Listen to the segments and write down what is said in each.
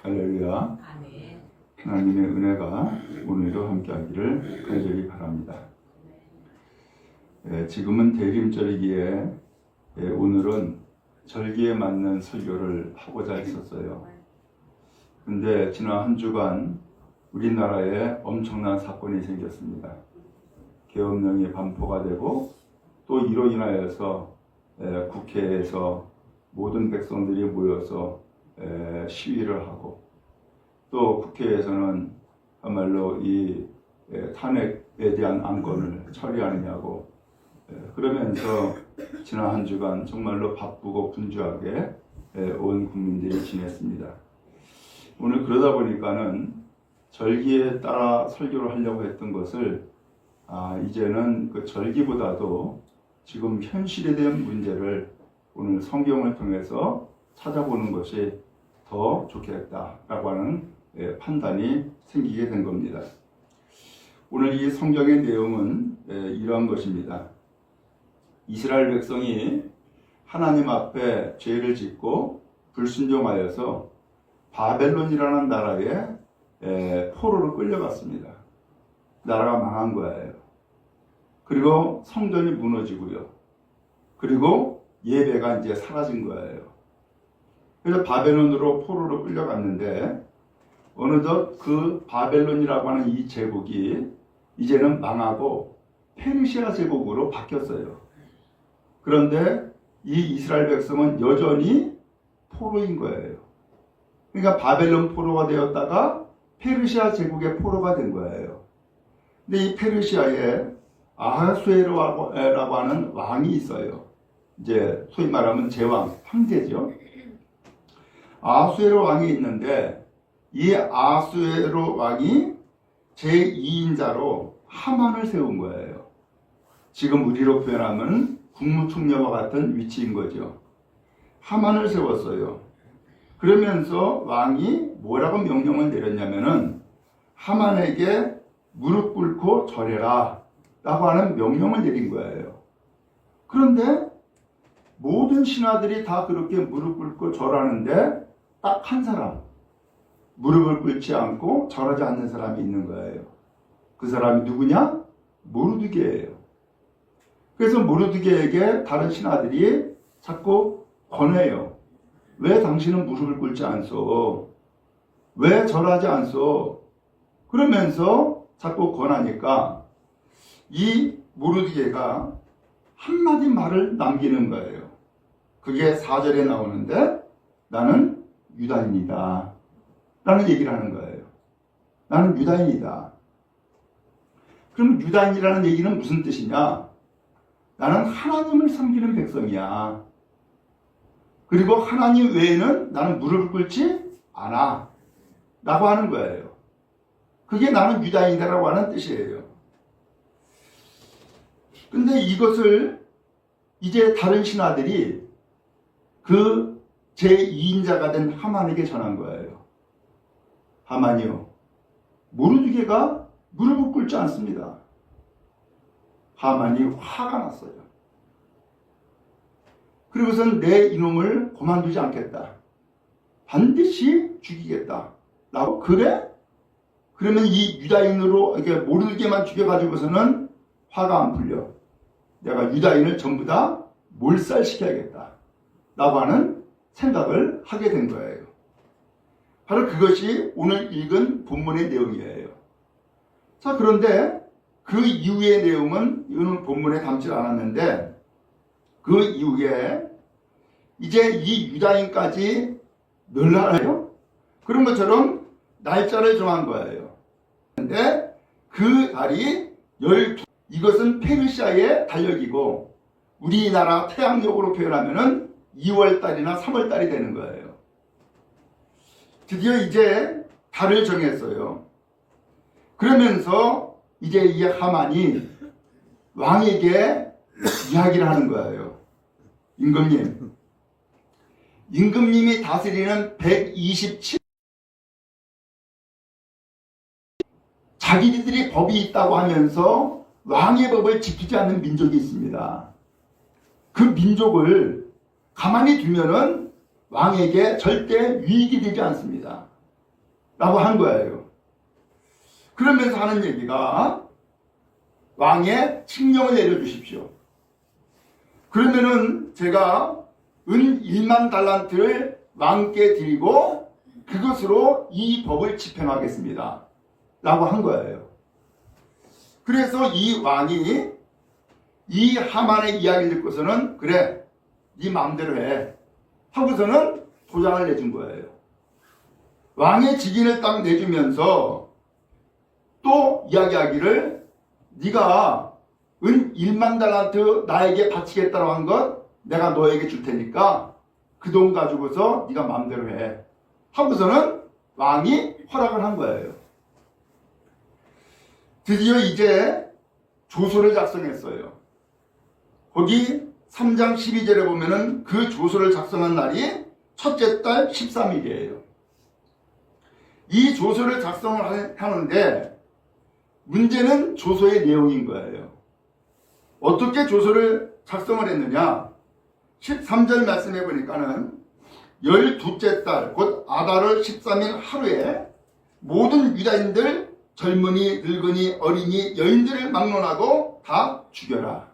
할렐루야. 아멘. 하나님의 은혜가 오늘도 함께하기를 간절히 바랍니다. 지금은 대림절기에 오늘은 절기에 맞는 설교를 하고자 했었어요. 근데 지난 한 주간 우리나라에 엄청난 사건이 생겼습니다. 계엄령이 반포가 되고 또 이로 인하여서 국회에서 모든 백성들이 모여서 시위를 하고 또 국회에서는 정말로 이 탄핵에 대한 안건을 처리하느냐고 그러면서 지난 한 주간 정말로 바쁘고 분주하게 온 국민들이 지냈습니다. 오늘 그러다 보니까는 절기에 따라 설교를 하려고 했던 것을 이제는 그 절기보다도 지금 현실에 대한 문제를 오늘 성경을 통해서 찾아보는 것이 더 좋겠다라고 하는 판단이 생기게 된 겁니다. 오늘 이 성경의 내용은 이러한 것입니다. 이스라엘 백성이 하나님 앞에 죄를 짓고 불순종하여서 바벨론이라는 나라에 포로로 끌려갔습니다. 나라가 망한 거예요. 그리고 성전이 무너지고요. 그리고 예배가 이제 사라진 거예요. 그래서 바벨론으로 포로로 끌려갔는데 어느덧 그 바벨론이라고 하는 이 제국이 이제는 망하고 페르시아 제국으로 바뀌었어요. 그런데 이 이스라엘 백성은 여전히 포로인 거예요. 그러니까 바벨론 포로가 되었다가 페르시아 제국의 포로가 된 거예요. 근데 이 페르시아에 아하수에로라고 하는 왕이 있어요. 이제 소위 말하면 제왕, 황제죠. 아하수에로 왕이 있는데 이 아하수에로 왕이 제2인자로 하만을 세운 거예요. 지금 우리로 표현하면 국무총리와 같은 위치인 거죠. 하만을 세웠어요. 그러면서 왕이 뭐라고 명령을 내렸냐면은 하만에게 무릎 꿇고 절해라 라고 하는 명령을 내린 거예요. 그런데 모든 신하들이 다 그렇게 무릎 꿇고 절하는데 딱 한 사람, 무릎을 꿇지 않고 절하지 않는 사람이 있는 거예요. 그 사람이 누구냐? 모르드게예요. 그래서 모르드게에게 다른 신하들이 자꾸 권해요. 왜 당신은 무릎을 꿇지 않소? 왜 절하지 않소? 그러면서 자꾸 권하니까 이 모르드게가 한마디 말을 남기는 거예요. 그게 4절에 나오는데 나는 유다인이다 라는 얘기를 하는 거예요. 나는 유다인이다. 그럼 유다인이라는 얘기는 무슨 뜻이냐? 나는 하나님을 섬기는 백성이야. 그리고 하나님 외에는 나는 무릎을 꿇지 않아 라고 하는 거예요. 그게 나는 유다인이다라고 하는 뜻이에요. 근데 이것을 이제 다른 신하들이 그 제2인자가 된 하만에게 전한 거예요. 하만이요, 모르드게가 무릎을 꿇지 않습니다. 하만이 화가 났어요. 그리고선 내 이놈을 그만두지 않겠다. 반드시 죽이겠다. 라고 그래? 그러면 이 유다인으로 이렇게 모르드게만 죽여가지고서는 화가 안 풀려. 내가 유다인을 전부 다 몰살시켜야겠다. 라고 하는 생각을 하게 된 거예요. 바로 그것이 오늘 읽은 본문의 내용이에요. 자, 그런데 그 이후의 내용은 오늘 본문에 담지 않았는데 그 이후에 이제 이 유다인까지 멸하나요? 그런 것처럼 날짜를 정한 거예요. 그런데 그 달이 12, 이것은 페르시아의 달력이고 우리나라 태양력으로 표현하면은 2월달이나 3월달이 되는 거예요. 드디어 이제 달을 정했어요. 그러면서 이제 이 하만이 왕에게 이야기를 하는 거예요. 임금님이 다스리는 127 자기들이 법이 있다고 하면서 왕의 법을 지키지 않는 민족이 있습니다. 그 민족을 가만히 두면은 왕에게 절대 유익이 되지 않습니다. 라고 한 거예요. 그러면서 하는 얘기가 왕의 칙령을 내려주십시오. 그러면은 제가 은 1만 달란트를 왕께 드리고 그것으로 이 법을 집행하겠습니다. 라고 한 거예요. 그래서 이 왕이 이 하만의 이야기를 듣고서는 그래, 네 마음대로 해 하고서는 도장을 내준 거예요. 왕의 직인을 딱 내주면서 또 이야기하기를 네가 은 1만 달란트 나에게 바치겠다고 한 것 내가 너에게 줄 테니까 그 돈 가지고서 네가 마음대로 해 하고서는 왕이 허락을 한 거예요. 드디어 이제 조서를 작성했어요. 거기 3장 12절에 보면은 그 조서를 작성한 날이 첫째 달 13일이에요. 이 조서를 작성을 하는데 문제는 조서의 내용인 거예요. 어떻게 조서를 작성을 했느냐? 13절 말씀해 보니까는 12째 달 곧 아달월 13일 하루에 모든 유다인들 젊은이, 늙은이, 어린이, 여인들을 막론하고 다 죽여라.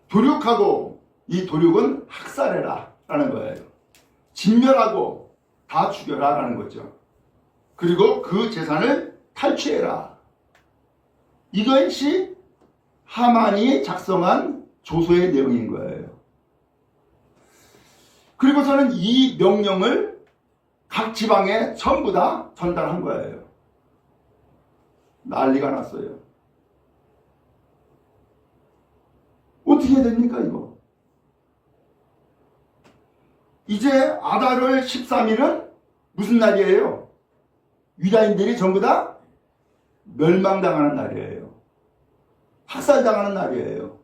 도륙하고, 이 도륙은 학살해라 라는 거예요. 진멸하고 다 죽여라 라는 거죠. 그리고 그 재산을 탈취해라. 이것이 하만이 작성한 조서의 내용인 거예요. 그리고서는 이 명령을 각 지방에 전부 다 전달한 거예요. 난리가 났어요. 어떻게 해야 됩니까 이거? 이제 아달월 13일은 무슨 날이에요? 유다인들이 전부 다 멸망당하는 날이에요. 학살당하는 날이에요.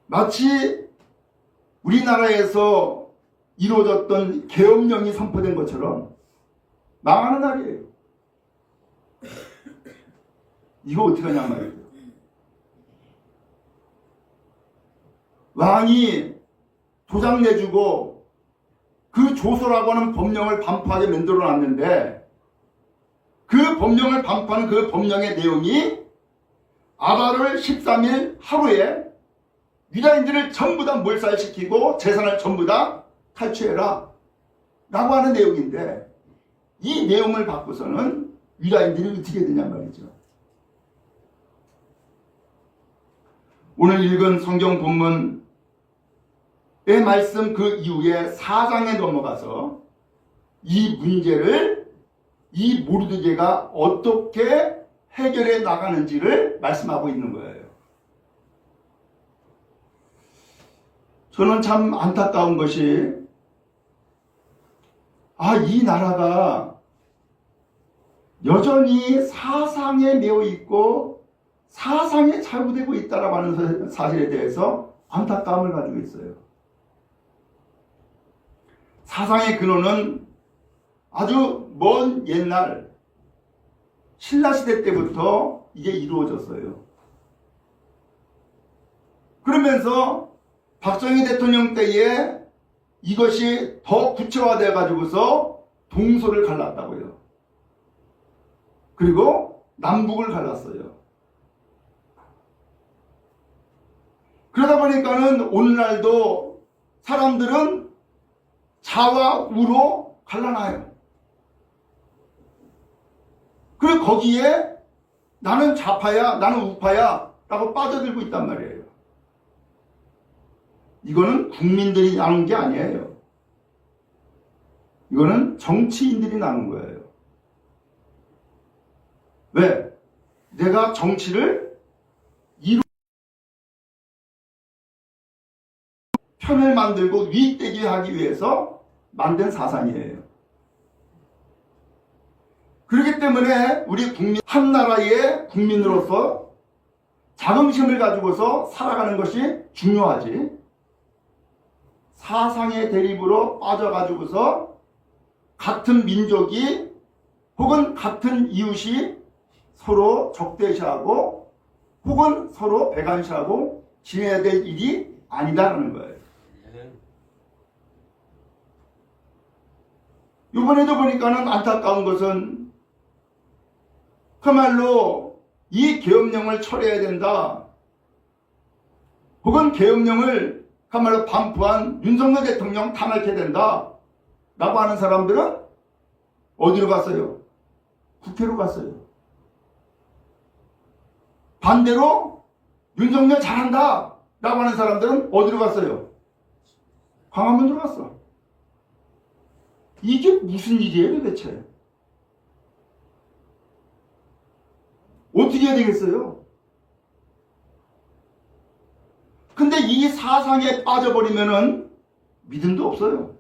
마치 우리나라에서 이루어졌던 계엄령이 선포된 것처럼 망하는 날이에요. 이거 어떻게 하냐 말이에요. 왕이 도장 내주고 그 조서라고 하는 법령을 반포하게 만들어 놨는데 그 법령을 반포하는 그 법령의 내용이 아달월 13일 하루에 유다인들을 전부 다 몰살시키고 재산을 전부 다 탈취해라 라고 하는 내용인데 이 내용을 받고서는 유다인들이 어떻게 되냐 말이죠. 오늘 읽은 성경 본문의 말씀 그 이후에 4장에 넘어가서 이 문제를 이 모르드게가 어떻게 해결해 나가는지를 말씀하고 있는 거예요. 저는 참 안타까운 것이 이 나라가 여전히 사상에 매여 있고 사상에 잘못되고 있다라고 하는 사실에 대해서 안타까움을 가지고 있어요. 사상의 근원은 아주 먼 옛날 신라시대 때부터 이게 이루어졌어요. 그러면서 박정희 대통령 때에 이것이 더 구체화되어 가지고서 동서를 갈랐다고요. 그리고 남북을 갈랐어요. 그러다 보니까는 오늘날도 사람들은 좌와 우로 갈라놔요. 그리고 거기에 나는 좌파야, 나는 우파야 라고 빠져들고 있단 말이에요. 이거는 국민들이 나눈 게 아니에요. 이거는 정치인들이 나눈 거예요. 왜? 내가 정치를 편을 만들고 위익되게 하기 위해서 만든 사상이에요. 그렇기 때문에 우리 국민, 한 나라의 국민으로서 자긍심을 가지고서 살아가는 것이 중요하지. 사상의 대립으로 빠져가지고서 같은 민족이 혹은 같은 이웃이 서로 적대시하고 혹은 서로 배관시하고 지내야 될 일이 아니다라는 거예요. 이번에도 보니까는 안타까운 것은 그말로 이 계엄령을 철회해야 된다. 혹은 계엄령을 그말로 반포한 윤석열 대통령 탄핵해야 된다. 라고 하는 사람들은 어디로 갔어요? 국회로 갔어요. 반대로 윤석열 잘한다. 라고 하는 사람들은 어디로 갔어요? 광화문으로 갔어. 이게 무슨 일이에요 도대체? 어떻게 해야 되겠어요? 근데 이 사상에 빠져버리면은 믿음도 없어요.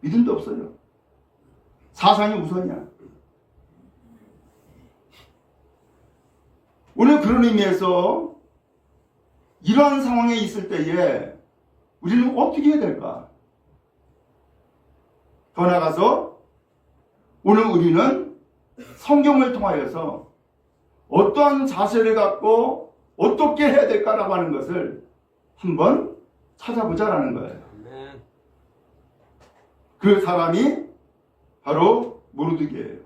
믿음도 없어요. 사상이 우선이야. 오늘 그런 의미에서 이러한 상황에 있을 때에 우리는 어떻게 해야 될까? 더 나아가서 오늘 우리는 성경을 통하여서 어떠한 자세를 갖고 어떻게 해야 될까라고 하는 것을 한번 찾아보자라는 거예요. 그 사람이 바로 모르드게예요.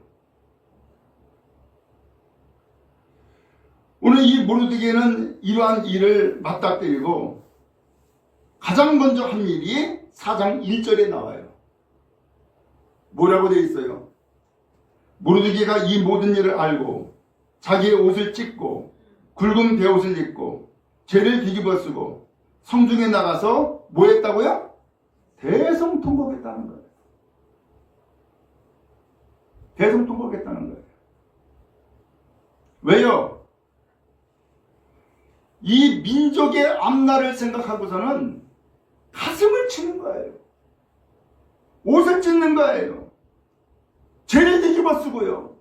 오늘 이 모르드게는 이러한 일을 맞닥뜨리고 가장 먼저 한 일이 4장 1절에 나와요. 뭐라고 되어 있어요? 모르드게가 이 모든 일을 알고 자기의 옷을 찢고 굵은 베옷을 입고 죄를 뒤집어 쓰고 성중에 나가서 뭐 했다고요? 대성통곡했다는 거예요. 대성통곡했다는 거예요. 왜요? 이 민족의 앞날을 생각하고서는 가슴을 치는 거예요. 옷을 찢는 거예요. 죄를 뒤집어 쓰고요.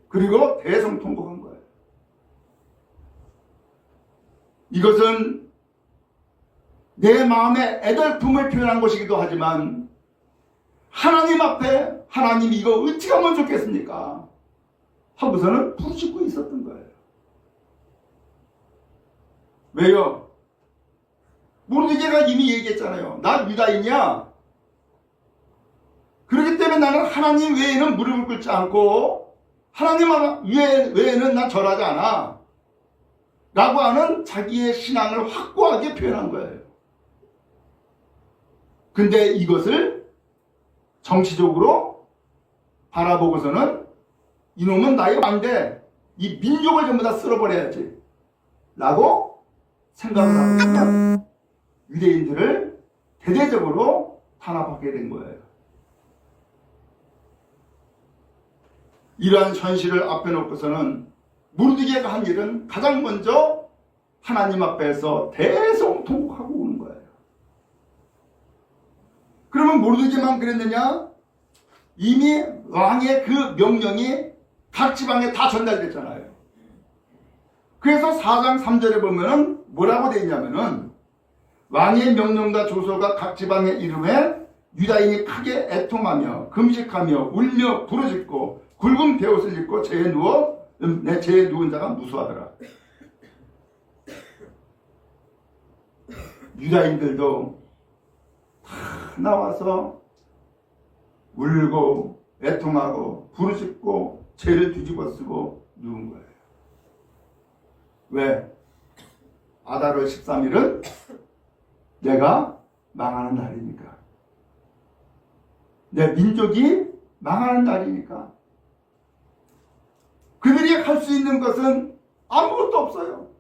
그리고 대성통곡한 거예요. 이것은 내 마음의 애덜픔을 표현한 것이기도 하지만 하나님 앞에 하나님 이거 어떻게 하면 좋겠습니까? 하고서는 부르짖고 있었던 거예요. 왜요? 모르드게가 이미 얘기했잖아요. 나 유다인이야. 그렇기 때문에 나는 하나님 외에는 무릎을 꿇지 않고 하나님 외에는 난 절하지 않아. 라고 하는 자기의 신앙을 확고하게 표현한 거예요. 근데 이것을 정치적으로 바라보고서는 이놈은 나의 왕인데 이 민족을 전부 다 쓸어버려야지 라고 생각을 하고 유대인들을 대대적으로 탄압하게 된 거예요. 이러한 현실을 앞에 놓고서는 모르드게가 한 일은 가장 먼저 하나님 앞에서 대성통곡하고 오는 거예요. 그러면 모르드게만 그랬느냐? 이미 왕의 그 명령이 각 지방에 다 전달됐잖아요. 그래서 4장 3절에 보면은 뭐라고 되어 있냐면은 왕의 명령과 조서가 각 지방에 이름에 유다인이 크게 애통하며 금식하며 울며 부르짖고 굵은 베옷을 입고 재에 누운 자가 무수하더라. 유다인들도 다 나와서 울고 애통하고 부르짖고 죄를 뒤집어 쓰고 누운 거예요. 왜? 아달월 13일은 내가 망하는 날이니까. 내 민족이 망하는 날이니까. 그들이 할 수 있는 것은 아무것도 없어요.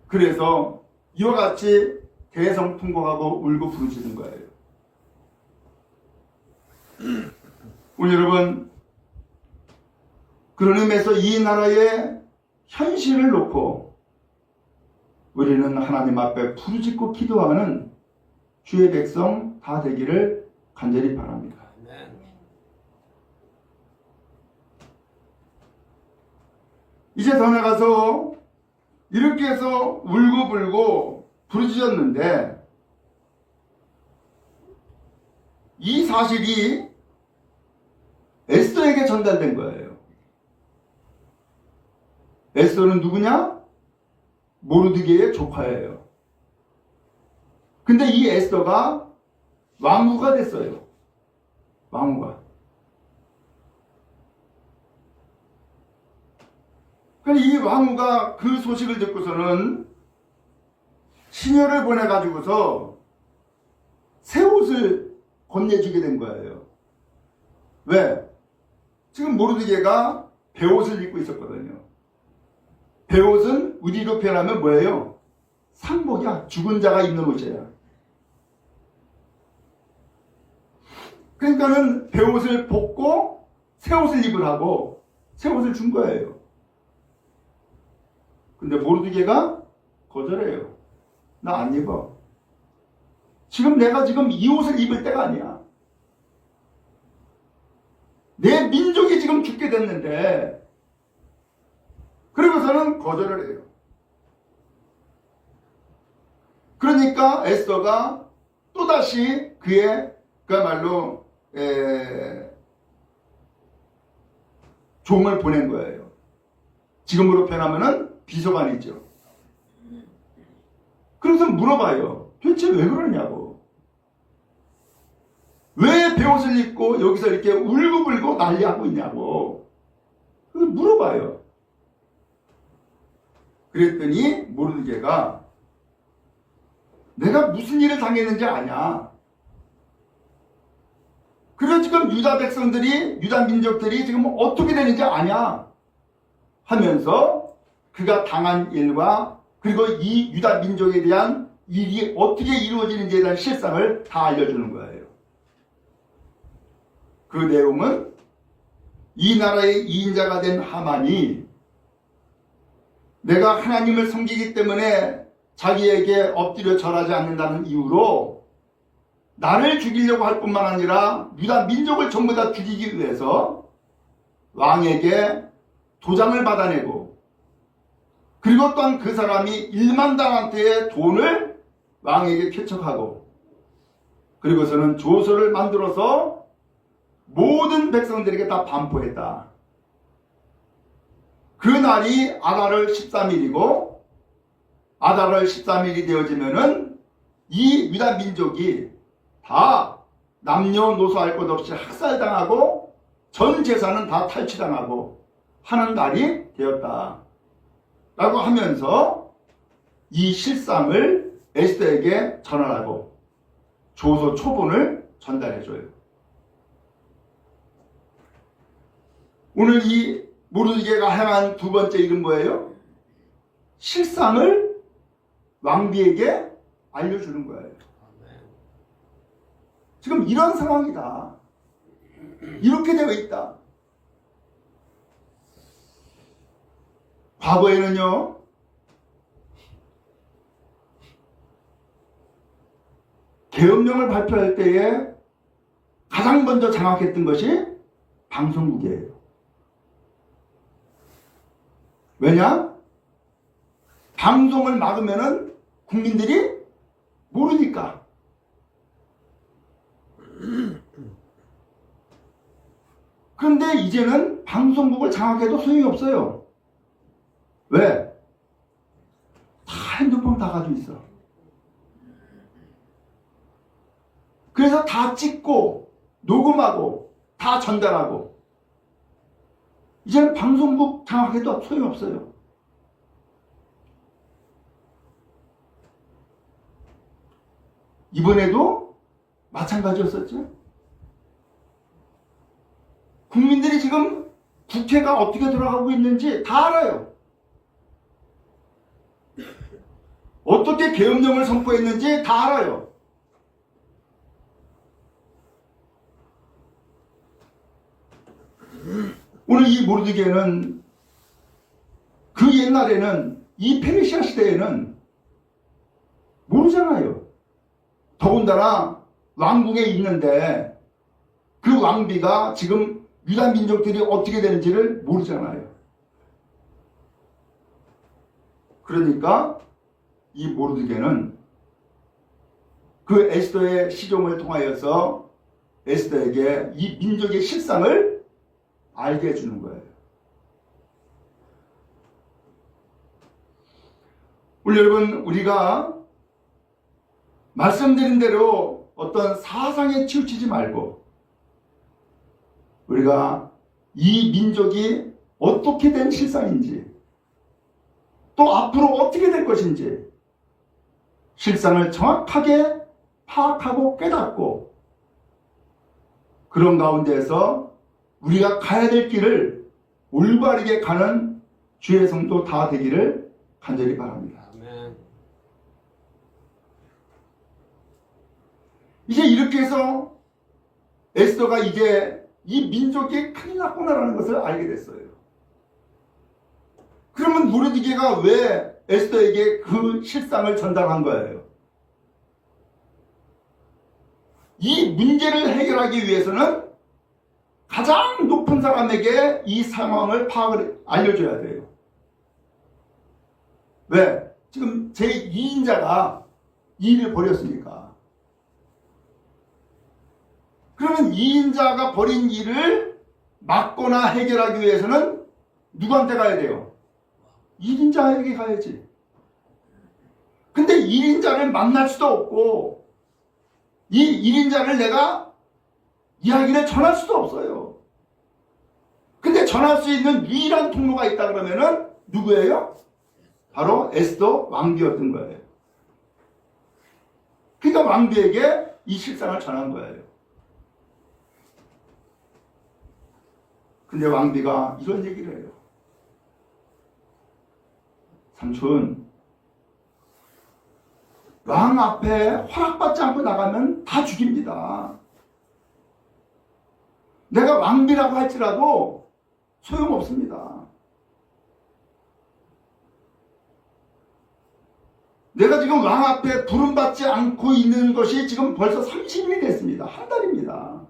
그래서 이와 같이 대성통곡하고 울고 부르짖는 거예요. 오늘 여러분, 그런 의미에서 이 나라의 현실을 놓고 우리는 하나님 앞에 부르짖고 기도하는 주의 백성 다 되기를 간절히 바랍니다. 이제 더 나가서 이렇게 해서 울고불고 부르짖었는데 이 사실이 에스더에게 전달된 거예요. 에스더는 누구냐? 모르드게의 조카예요. 근데 이 에스더가 왕후가 됐어요. 왕후가. 이 왕후가 그 소식을 듣고서는 시녀를 보내가지고서 새 옷을 건네주게 된 거예요. 왜? 지금 모르드게가 베옷을 입고 있었거든요. 베옷은 우리로 표현하면 뭐예요? 상복이야. 죽은 자가 입는 옷이야. 그러니까는 베옷을 벗고 새 옷을 입으라고 새 옷을 준 거예요. 근데 모르드게가 거절해요. 나 안 입어. 내가 지금 이 옷을 입을 때가 아니야. 내 민족이 지금 죽게 됐는데, 그러고서는 거절을 해요. 그러니까 에스더가 또다시 그의 그야말로 종을 보낸 거예요. 지금으로 표현하면은 비서관이죠. 그래서 물어봐요. 도대체 왜 그러냐고. 왜 베옷을 입고 여기서 이렇게 울고불고 난리하고 있냐고. 물어봐요. 그랬더니 모르드게가 내가 무슨 일을 당했는지 아냐. 그래서 지금 유다 백성들이, 유다 민족들이 지금 어떻게 되는지 아냐 하면서 그가 당한 일과 그리고 이 유다 민족에 대한 일이 어떻게 이루어지는지에 대한 실상을 다 알려주는 거예요. 그 내용은 이 나라의 2인자가 된 하만이 내가 하나님을 섬기기 때문에 자기에게 엎드려 절하지 않는다는 이유로 나를 죽이려고 할 뿐만 아니라 유다 민족을 전부 다 죽이기 위해서 왕에게 도장을 받아내고 그리고 또한 그 사람이 1만 달란트의 돈을 왕에게 쾌척하고 그리고서는 조서를 만들어서 모든 백성들에게 다 반포했다. 그 날이 아달월 13일이고 아달월 13일이 되어지면은 이 유다 민족이 다 남녀노소 할 것 없이 학살당하고 전 재산은 다 탈취당하고 하는 날이 되었다. 라고 하면서 이 실상을 에스더에게 전하라고 조서 초본을 전달해줘요. 오늘 이 모르드게가 행한 두 번째 일은 뭐예요? 실상을 왕비에게 알려주는 거예요. 지금 이런 상황이다. 이렇게 되어 있다. 과거에는요, 계엄령을 발표할 때에 가장 먼저 장악했던 것이 방송국이에요. 왜냐? 방송을 막으면은 국민들이 모르니까. 그런데 이제는 방송국을 장악해도 소용이 없어요. 왜? 다 핸드폰 다 가지고 있어. 그래서 다 찍고 녹음하고 다 전달하고 이제는 방송국 장악해도 소용없어요. 이번에도 마찬가지였었죠. 국민들이 지금 국회가 어떻게 돌아가고 있는지 다 알아요. 어떻게 계엄령을 선포했는지 다 알아요. 오늘 이 모르드게는 그 옛날에는 이 페르시아 시대에는 모르잖아요. 더군다나 왕궁에 있는데 그 왕비가 지금 유다 민족들이 어떻게 되는지를 모르잖아요. 그러니까 이 모르드게는 그 에스더의 시종을 통하여서 에스더에게 이 민족의 실상을 알게 해주는 거예요. 우리 여러분, 우리가 말씀드린 대로 어떤 사상에 치우치지 말고 우리가 이 민족이 어떻게 된 실상인지 또 앞으로 어떻게 될 것인지 실상을 정확하게 파악하고 깨닫고 그런 가운데에서 우리가 가야 될 길을 올바르게 가는 주의 성도 다 되기를 간절히 바랍니다. 아멘. 이제 이렇게 해서 에스더가 이제 이 민족이 큰일 났구나라는 것을 알게 됐어요. 그러면 모르드게가 왜 에스더에게 그 실상을 전달한 거예요? 이 문제를 해결하기 위해서는 가장 높은 사람에게 이 상황을 알려줘야 돼요. 왜? 지금 제2인자가 이 일을 벌였으니까. 그러면 2인자가 벌인 일을 막거나 해결하기 위해서는 누구한테 가야 돼요? 1인자에게 가야지. 근데 1인자를 만날 수도 없고 이 1인자를 내가 이야기를 전할 수도 없어요. 근데 전할 수 있는 유일한 통로가 있다 그러면은 누구예요? 바로 에스더 왕비였던 거예요. 그러니까 왕비에게 이 실상을 전한 거예요. 근데 왕비가 이런 얘기를 해요. 삼촌, 왕 앞에 허락받지 않고 나가면 다 죽입니다. 내가 왕비라고 할지라도 소용없습니다. 내가 지금 왕 앞에 부름받지 않고 있는 것이 지금 벌써 30일이 됐습니다. 한 달입니다.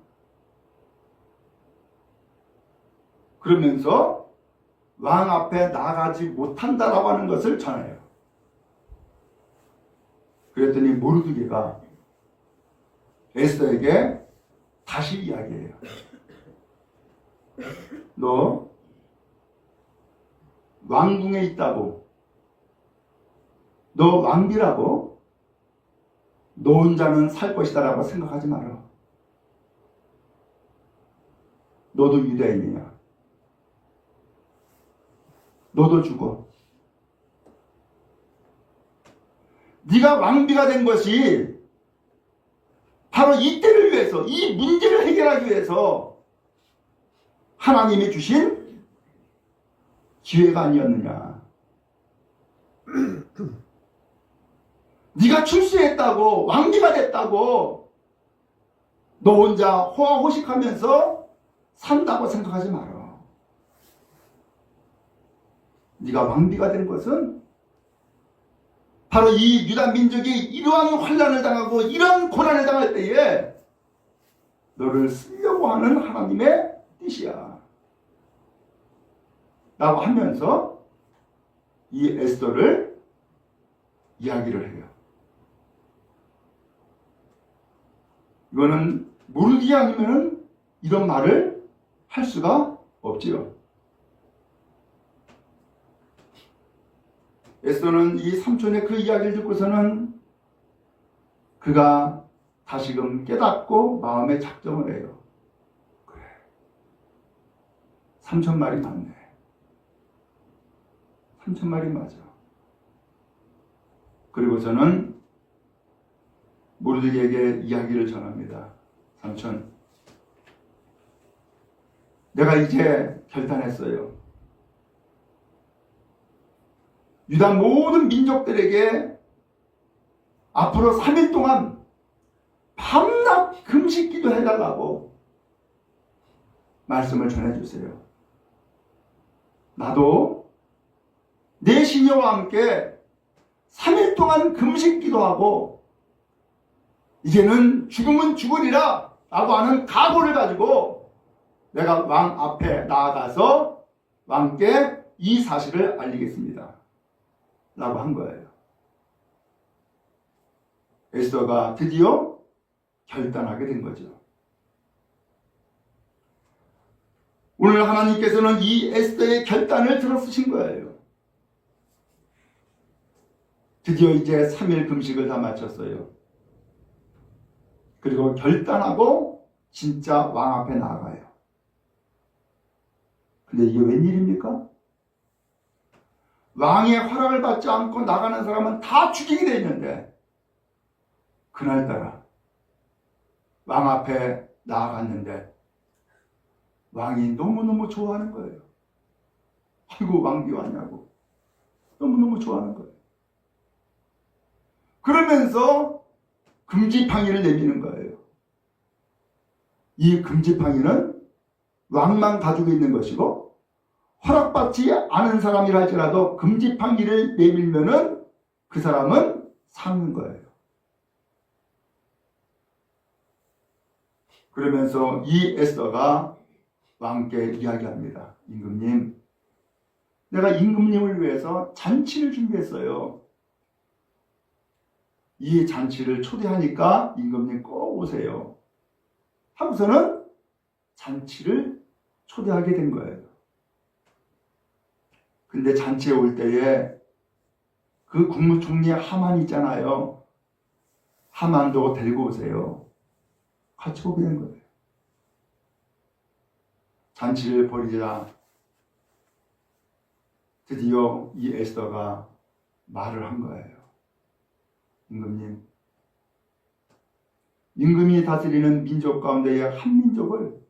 그러면서 왕 앞에 나가지 못한다라고 하는 것을 전해요. 그랬더니 모르드게가 에스더에게 다시 이야기해요. 너 왕궁에 있다고, 너 왕비라고, 너 혼자는 살 것이다라고 생각하지 마라. 너도 유대인이야. 너도 죽어. 네가 왕비가 된 것이 바로 이때를 위해서, 이 문제를 해결하기 위해서 하나님이 주신 기회가 아니었느냐. 네가 출세했다고, 왕비가 됐다고 너 혼자 호화호식하면서 산다고 생각하지 마라. 네가 왕비가 된 것은 바로 이 유다 민족이 이러한 환난을 당하고 이러한 고난을 당할 때에 너를 쓰려고 하는 하나님의 뜻이야. 라고 하면서 이 에스더를 이야기를 해요. 이거는 모르기 아니면 이런 말을 할 수가 없지요. 에스더는 이 삼촌의 그 이야기를 듣고서는 그가 다시금 깨닫고 마음에 작정을 해요. 그래, 삼촌 말이 맞네. 삼촌 말이 맞아. 그리고서는 모르드게에게 이야기를 전합니다. 삼촌, 내가 이제 결단했어요. 유다 모든 민족들에게 앞으로 3일 동안 밤낮 금식 기도해달라고 말씀을 전해주세요. 나도 내 시녀와 함께 3일 동안 금식 기도하고 이제는 죽으면 죽으리라 라고 하는 각오를 가지고 내가 왕 앞에 나아가서 왕께 이 사실을 알리겠습니다. 라고 한 거예요. 에스더가 드디어 결단하게 된 거죠. 오늘 하나님께서는 이 에스더의 결단을 들어쓰신 거예요. 드디어 이제 3일 금식을 다 마쳤어요. 그리고 결단하고 진짜 왕 앞에 나아가요. 근데 이게 웬일입니까? 왕의 허락을 받지 않고 나가는 사람은 다 죽이게 돼 있는데 그날따라 왕 앞에 나아갔는데 왕이 너무너무 좋아하는 거예요. 아이고 왕비 왔냐고 너무너무 좋아하는 거예요. 그러면서 금지팡이를 내미는 거예요. 이 금지팡이는 왕만 가지고 있는 것이고 허락받지 않은 사람이라 할지라도 금지팡이를 내밀면은 그 사람은 사는 거예요. 그러면서 이 에스더가 왕께 이야기합니다. 임금님, 내가 임금님을 위해서 잔치를 준비했어요. 이 잔치를 초대하니까 임금님 꼭 오세요. 하고서는 잔치를 초대하게 된 거예요. 근데 잔치에 올 때에 그 국무총리 하만 있잖아요. 하만도 데리고 오세요. 같이 오게 된 거예요. 잔치를 벌이자 드디어 이 에스더가 말을 한 거예요. 임금님, 임금이 다스리는 민족 가운데의 한 민족을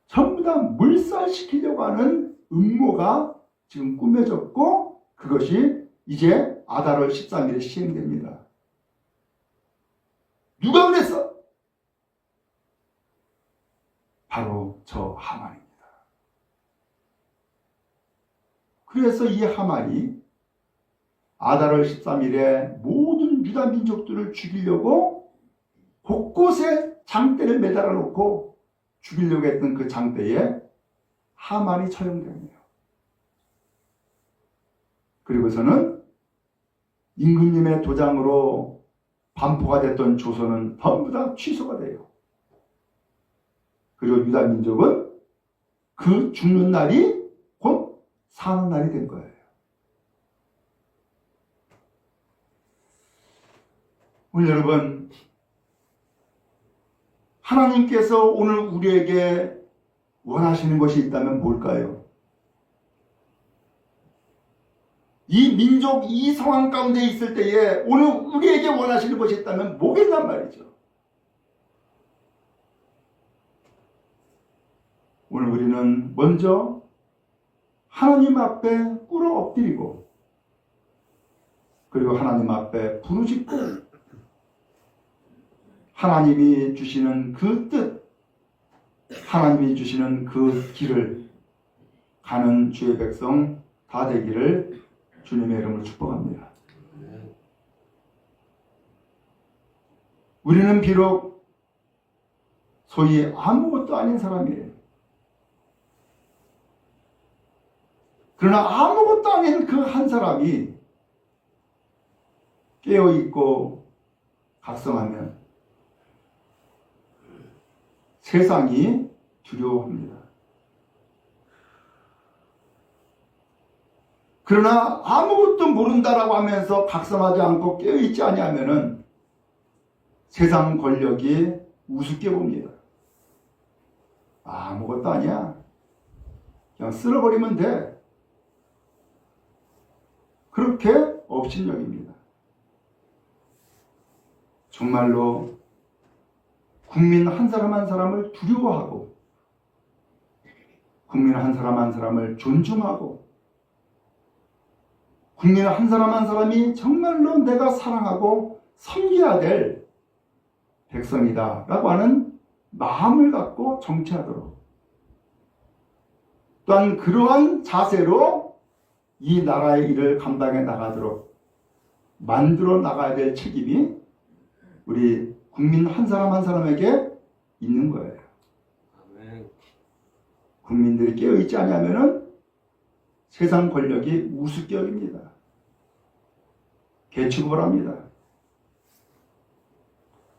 전부 다 물살시키려고 하는 음모가 지금 꾸며졌고 그것이 이제 아달월 13일에 시행됩니다. 누가 그랬어? 바로 저 하만입니다. 그래서 이 하만이 아달월 13일에 모든 유다 민족들을 죽이려고 곳곳에 장대를 매달아 놓고 죽이려고 했던 그 장대에 하만이 처형되네요. 그리고서는 임금님의 도장으로 반포가 됐던 조선은 전부 다 취소가 돼요. 그리고 유다 민족은 그 죽는 날이 곧 사는 날이 된 거예요. 오늘 여러분, 하나님께서 오늘 우리에게 원하시는 것이 있다면 뭘까요? 이 민족, 이 상황 가운데 있을 때에 오늘 우리에게 원하시는 것이 있다면 뭐겠단 말이죠. 오늘 우리는 먼저 하나님 앞에 꿇어 엎드리고 그리고 하나님 앞에 부르짖고 하나님이 주시는 그 뜻, 하나님이 주시는 그 길을 가는 주의 백성 다 되기를 주님의 이름으로 축복합니다. 우리는 비록 소위 아무것도 아닌 사람이에요. 그러나 아무것도 아닌 그 한 사람이 깨어있고 각성하면 세상이 두려워합니다. 그러나 아무것도 모른다라고 하면서 각성하지 않고 깨어있지 아니하면은 세상 권력이 우습게 봅니다. 아무것도 아니야. 그냥 쓸어버리면 돼. 그렇게 업신여깁니다. 정말로 국민 한 사람 한 사람을 두려워하고 국민 한 사람 한 사람을 존중하고 국민 한 사람 한 사람이 정말로 내가 사랑하고 섬겨야 될 백성이다 라고 하는 마음을 갖고 정치하도록 또한 그러한 자세로 이 나라의 일을 감당해 나가도록 만들어 나가야 될 책임이 우리 국민 한 사람 한 사람에게 있는 거예요. 국민들이 깨어있지 않으면 세상 권력이 우습게 여깁니다. 개취급을 합니다.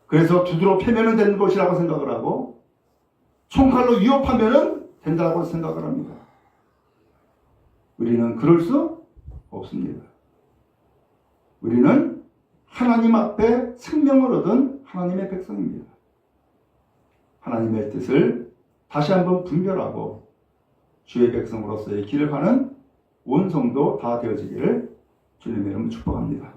그래서 두드러 패면 되는 것이라고 생각을 하고 총칼로 위협하면 된다고 생각을 합니다. 우리는 그럴 수 없습니다. 우리는 하나님 앞에 생명을 얻은 하나님의 백성입니다. 하나님의 뜻을 다시 한번 분별하고 주의 백성으로서의 길을 가는 온 성도 다 되어지기를 주님의 이름으로 축복합니다.